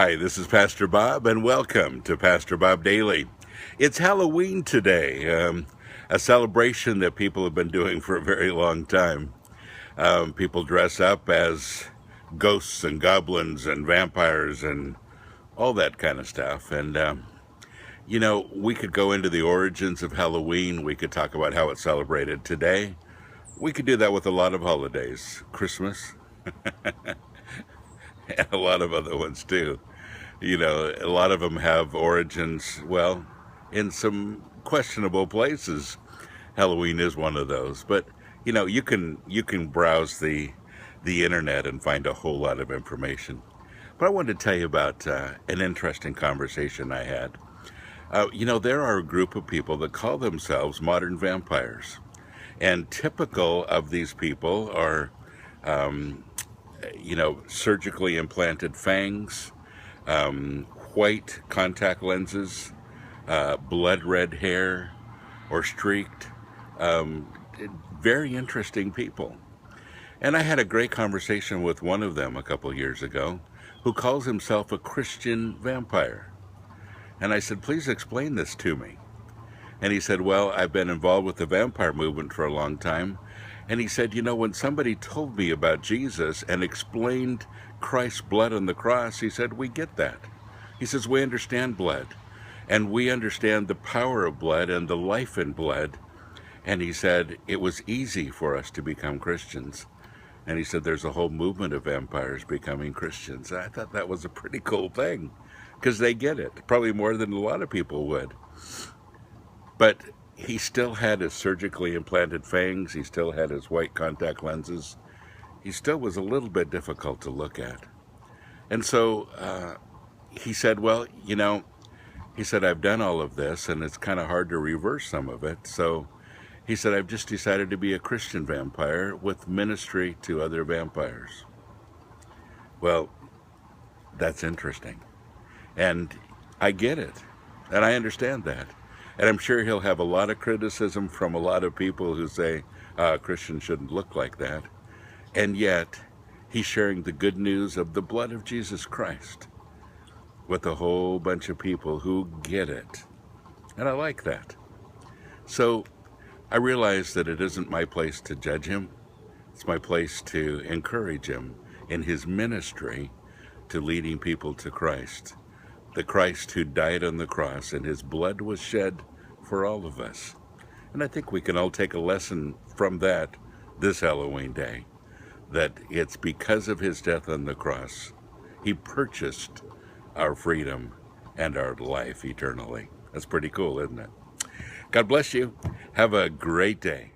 Hi, this is Pastor Bob, and welcome to Pastor Bob Daily. It's Halloween today, a celebration that people have been doing for a very long time. People dress up as ghosts and goblins and vampires and all that kind of stuff. And, we could go into the origins of Halloween. We could talk about how it's celebrated today. We could do that with a lot of holidays, Christmas, and a lot of other ones too. A lot of them have origins, well, in some questionable places. Halloween is one of those. But, you can browse the internet and find a whole lot of information. But I wanted to tell you about an interesting conversation I had. There are a group of people that call themselves modern vampires. And typical of these people are, surgically implanted fangs, white contact lenses, blood red hair, or streaked. Very interesting people. And I had a great conversation with one of them a couple years ago who calls himself a Christian vampire. And I said, please explain this to me. And he said, well, I've been involved with the vampire movement for a long time. And he said, when somebody told me about Jesus and explained Christ's blood on the cross, he said, we get that. He says, we understand blood. And we understand the power of blood and the life in blood. And he said, it was easy for us to become Christians. And he said, there's a whole movement of vampires becoming Christians. I thought that was a pretty cool thing, because they get it, probably more than a lot of people would. But he still had his surgically implanted fangs. He still had his white contact lenses. He still was a little bit difficult to look at. And so he said, well, he said, I've done all of this, and it's kind of hard to reverse some of it. So he said, I've just decided to be a Christian vampire with ministry to other vampires. Well, that's interesting. And I get it. And I understand that. And I'm sure he'll have a lot of criticism from a lot of people who say Christians shouldn't look like that. And yet, he's sharing the good news of the blood of Jesus Christ with a whole bunch of people who get it. And I like that. So I realize that it isn't my place to judge him. It's my place to encourage him in his ministry to leading people to Christ. The Christ who died on the cross, and his blood was shed for all of us. And I think we can all take a lesson from that this Halloween day, that it's because of his death on the cross, he purchased our freedom and our life eternally. That's pretty cool, isn't it? God bless you. Have a great day.